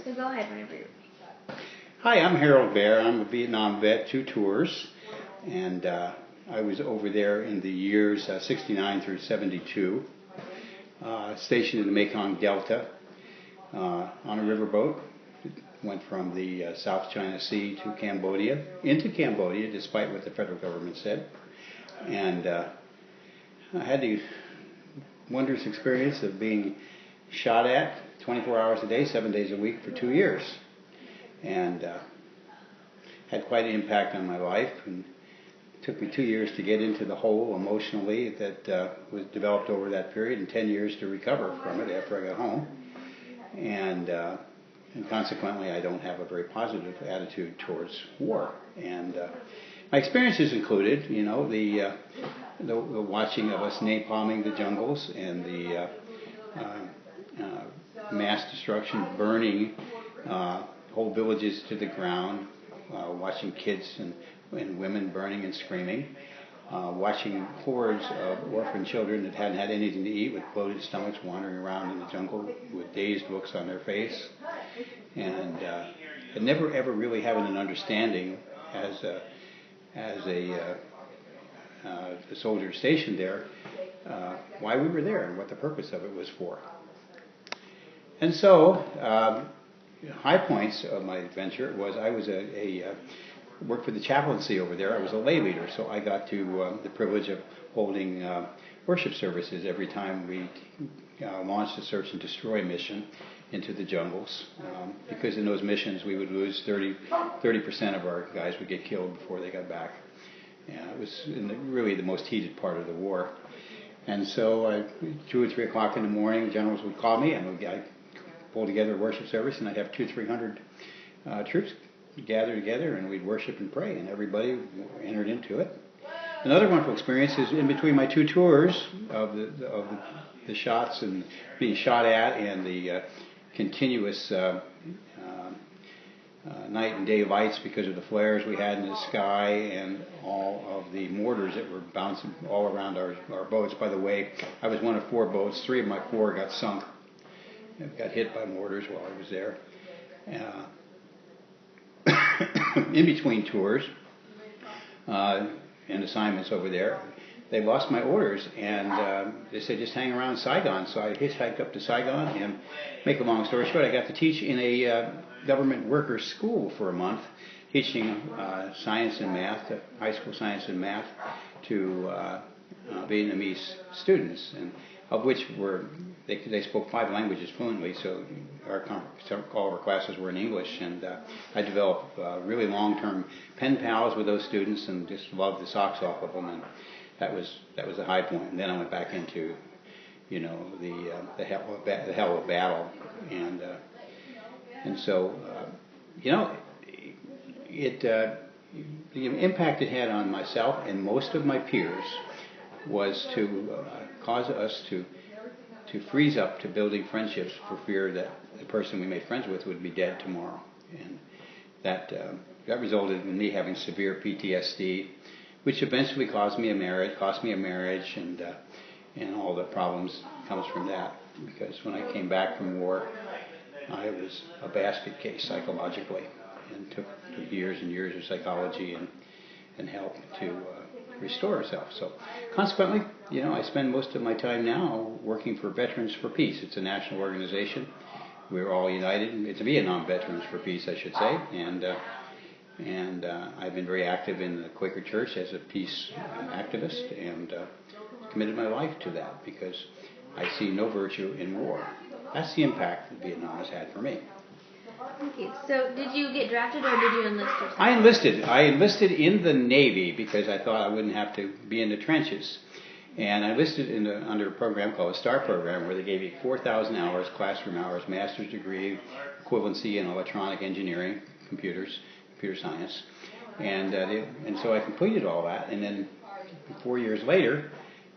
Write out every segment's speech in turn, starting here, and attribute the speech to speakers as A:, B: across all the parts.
A: So go ahead whenever you're ready.
B: Hi, I'm Harold Bear. I'm a Vietnam vet, 2 tours, and I was over there in the years 69 through 72, stationed in the Mekong Delta on a riverboat. Went from the South China Sea to Cambodia, into Cambodia, despite what the federal government said. And I had the wondrous experience of being shot at 24 hours a day, 7 days a week for 2 years. And had quite an impact on my life. And it took me 2 years to get into the hole emotionally that was developed over that period, and 10 years to recover from it after I got home. And consequently, I don't have a very positive attitude towards war. And my experiences included, you know, the watching of us napalming the jungles and the mass destruction, burning whole villages to the ground, watching kids and women burning and screaming, watching hordes of orphan children that hadn't had anything to eat with bloated stomachs wandering around in the jungle with dazed looks on their face, and never ever really having an understanding as a soldier stationed there why we were there and what the purpose of it was for. And so high points of my adventure was I was worked for the chaplaincy over there. I was a lay leader, so I got to the privilege of holding worship services every time we launched a search and destroy mission into the jungles. Because in those missions we would lose 30% of our guys would get killed before they got back. It was really the most heated part of the war. And so 2 or 3 o'clock in the morning, generals would call me, and I'd pull together a worship service, and I'd have 200-300 troops gather together, and we'd worship and pray, and everybody entered into it. Another wonderful experience is in between my 2 tours of the shots and being shot at, and the continuous night and day lights because of the flares we had in the sky and all of the mortars that were bouncing all around our boats. By the way, I was one of 4 boats. 3 of my 4 got sunk. Got hit by mortars while I was there. In between tours and assignments over there, they lost my orders, and they said just hang around Saigon. So I hitchhiked up to Saigon, and make a long story short, I got to teach in a government workers' school for a month, teaching science and math, high school science and math, to Vietnamese students, and of which they spoke 5 languages fluently, so all of our classes were in English, and I developed really long-term pen pals with those students and just loved the socks off of them, and that was the high point. And then I went back into, you know, the hell of battle, and so you know, the impact it had on myself and most of my peers was to cause us to freeze up to building friendships for fear that the person we made friends with would be dead tomorrow. And that resulted in me having severe PTSD, which eventually cost me a marriage, and all the problems comes from that. Because when I came back from war, I was a basket case psychologically, and took years and years of psychology and help to restore herself. So consequently, you know, I spend most of my time now working for Veterans for Peace. It's a national organization. We're all united. It's Vietnam Veterans for Peace, I should say. And I've been very active in the Quaker Church as a peace activist, and committed my life to that because I see no virtue in war. That's the impact that Vietnam has had for me.
A: Thank you. So did you get drafted or did you enlist or something?
B: I enlisted in the Navy because I thought I wouldn't have to be in the trenches. And I enlisted under a program called a STAR program, where they gave you 4,000 hours, classroom hours, master's degree, equivalency in electronic engineering, computer science. And so I completed all that. And then 4 years later,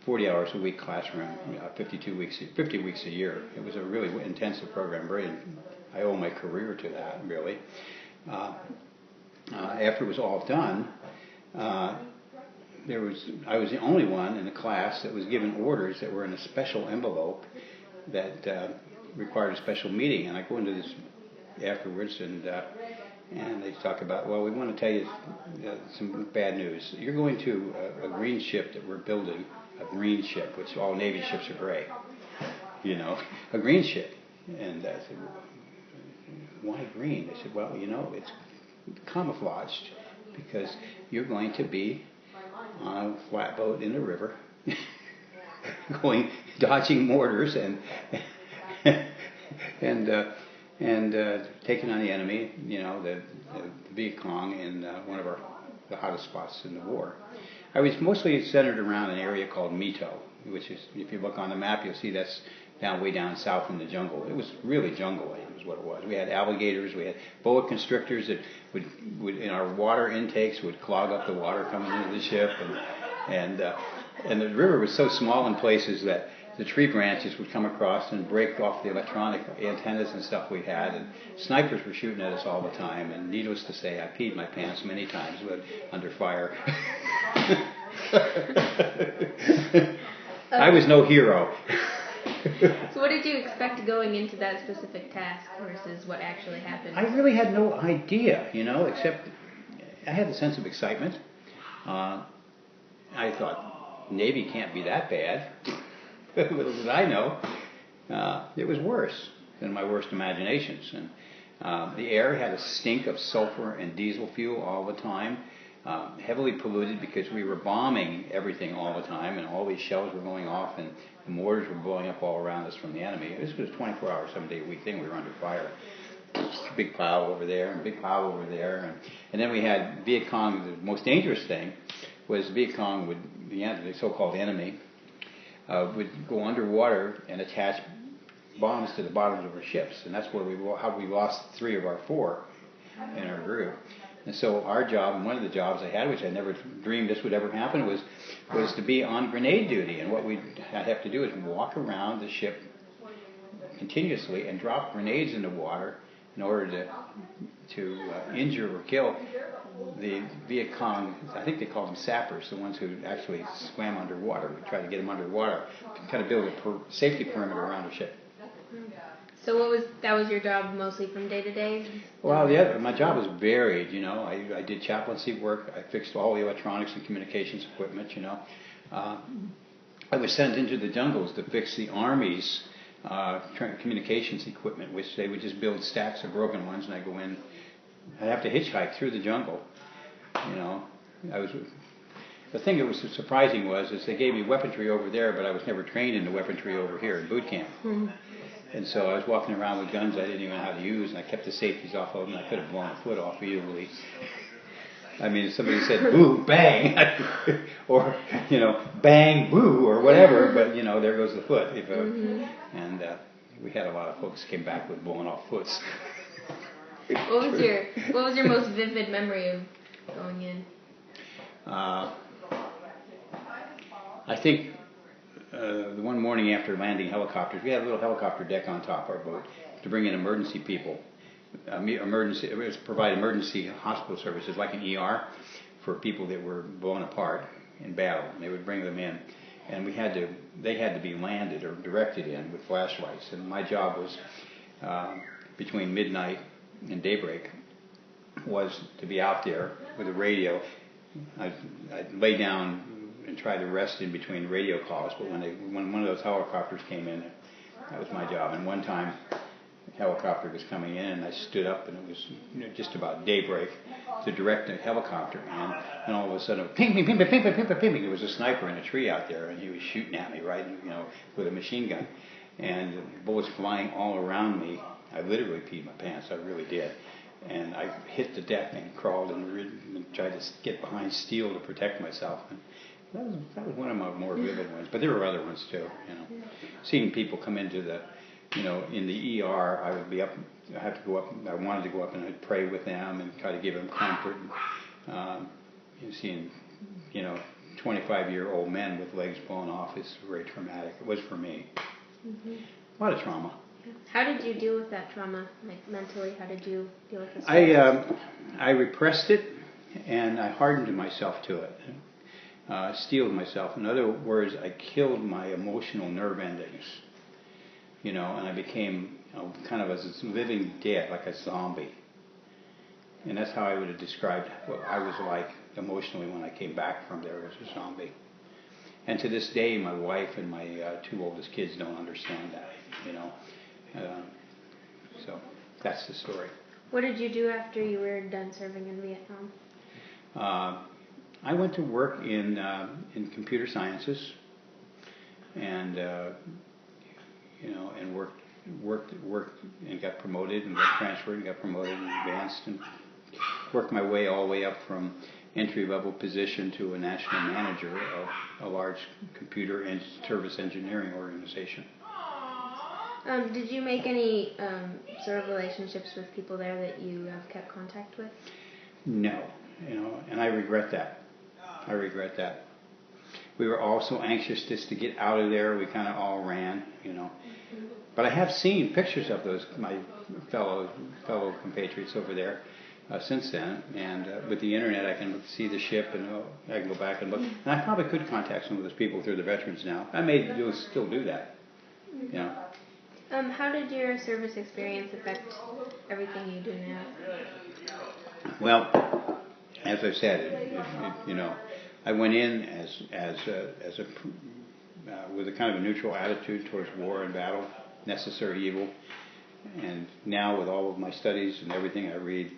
B: 40 hours a week classroom, 50 weeks a year. It was a really intensive program. I owe my career to that, really. After it was all done, I was the only one in the class that was given orders that were in a special envelope that required a special meeting. And I go into this afterwards, and they talk about, well, we want to tell you some bad news. You're going to a green ship that we're building, a green ship, which all Navy ships are gray, a green ship. And I said, why green? They said, well, it's camouflaged because you're going to be on a flatboat in the river, dodging mortars and taking on the enemy, the Viet Cong in one of the hottest spots in the war. I was mostly centered around an area called Mito, which is, if you look on the map, you'll see that's way down south in the jungle. It was really jungle land is what it was. We had alligators, we had boa constrictors that would in our water intakes would clog up the water coming into the ship, and the river was so small in places that the tree branches would come across and break off the electronic antennas and stuff we had, and snipers were shooting at us all the time, and needless to say, I peed my pants many times under fire. I was no hero.
A: So what did you expect going into that specific task versus what actually happened?
B: I really had no idea, except I had the sense of excitement. I thought, Navy can't be that bad. Little did I know, it was worse than my worst imaginations. And the air had a stink of sulfur and diesel fuel all the time, heavily polluted because we were bombing everything all the time, and all these shells were going off, and the mortars were blowing up all around us from the enemy. This was a 24-hour, 7-day-a-week thing. We were under fire. Big pile over there, and big pile over there, and then we had Viet Cong. The most dangerous thing was Viet Cong the so-called enemy, would go underwater and attach bombs to the bottoms of our ships, and that's where how we lost 3 of our 4 in our group. And so our job, and one of the jobs I had, which I never dreamed this would ever happen, was to be on grenade duty. And what we'd have to do is walk around the ship continuously and drop grenades in the water in order to injure or kill the Viet Cong. I think they called them sappers, the ones who actually swam underwater. We tried to get them underwater to kind of build a safety perimeter around the ship.
A: So that was your job mostly from day to day?
B: Well, my job was varied. I did chaplaincy work. I fixed all the electronics and communications equipment. I was sent into the jungles to fix the Army's communications equipment, which they would just build stacks of broken ones, and I'd go in. I'd have to hitchhike through the jungle. The thing that was surprising was they gave me weaponry over there, but I was never trained in the weaponry over here in boot camp. Mm-hmm. And so I was walking around with guns I didn't even know how to use, and I kept the safeties off of them. I could have blown a foot off easily. I mean, if somebody said boo, bang, or bang, boo, or whatever, but there goes the foot. And we had a lot of folks came back with blown off foots.
A: What was your most vivid memory of going in?
B: I think the one morning after landing helicopters, we had a little helicopter deck on top of our boat to bring in emergency people. It was provide emergency hospital services like an ER for people that were blown apart in battle. And they would bring them in, and they had to be landed or directed in with flashlights. And my job was between midnight and daybreak was to be out there with a radio. I'd lay down and try to rest in between radio calls, but when one of those helicopters came in, that was my job. And one time, a helicopter was coming in, and I stood up, and it was just about daybreak to direct a helicopter, and all of a sudden, ping, ping, ping, ping, ping, ping, ping, ping. There was a sniper in a tree out there, and he was shooting at me, right, with a machine gun, and bullets flying all around me. I literally peed my pants. I really did. And I hit the deck and crawled and tried to get behind steel to protect myself. And that was one of my more vivid ones. But there were other ones too. Seeing people come into the, in the ER, I would be up. I had to go up. I wanted to go up and I'd pray with them and try to give them comfort. Seeing, 25-year-old men with legs blown off is very traumatic. It was for me. Mm-hmm. A lot of trauma.
A: How did you deal with that trauma, like mentally? How did you deal with this?
B: I repressed it, and I hardened myself to it, steeled myself. In other words, I killed my emotional nerve endings, and I became kind of as a living dead, like a zombie. And that's how I would have described what I was like emotionally when I came back from there as a zombie. And to this day, my wife and my two oldest kids don't understand that, you know. So that's the story.
A: What did you do after you were done serving in Vietnam?
B: I went to work in computer sciences, and and worked and got promoted and got transferred and got promoted and advanced and worked my way all the way up from entry-level position to a national manager of a large computer and service engineering organization.
A: Did you make any sort of relationships with people there that you have kept contact with?
B: No, and I regret that. We were all so anxious just to get out of there. We kind of all ran, But I have seen pictures of my fellow compatriots over there since then, and with the internet I can see the ship, and I can go back and look. And I probably could contact some of those people through the veterans now. I may still do that.
A: How did your service experience affect everything you do now?
B: Well, as I said, I went in with a kind of a neutral attitude towards war and battle, necessary evil, and now with all of my studies and everything I read,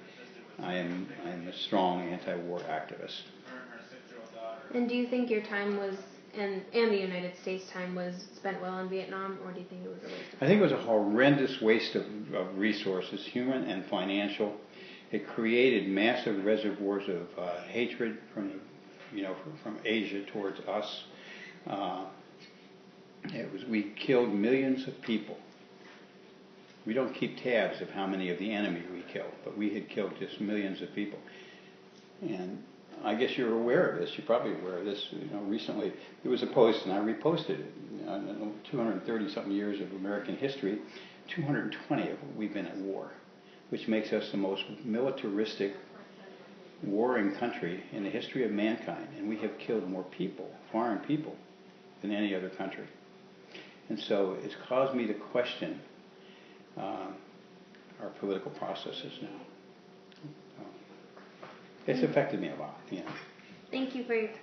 B: I am a strong anti-war activist.
A: And do you think your time was, and the United States time was spent well in Vietnam, or do you think it was a waste of time?
B: I think it was a horrendous waste of resources, human and financial. It created massive reservoirs of hatred from Asia towards us. We killed millions of people. We don't keep tabs of how many of the enemy we killed, but we had killed just millions of people. And I guess you're aware of this. You're probably aware of this. Recently there was a post, and I reposted it. 230-something years of American history, 220 of them we've been at war, which makes us the most militaristic, warring country in the history of mankind. And we have killed more people, foreign people, than any other country. And so it's caused me to question our political processes now. It's affected me a lot.
A: Thank you for your time.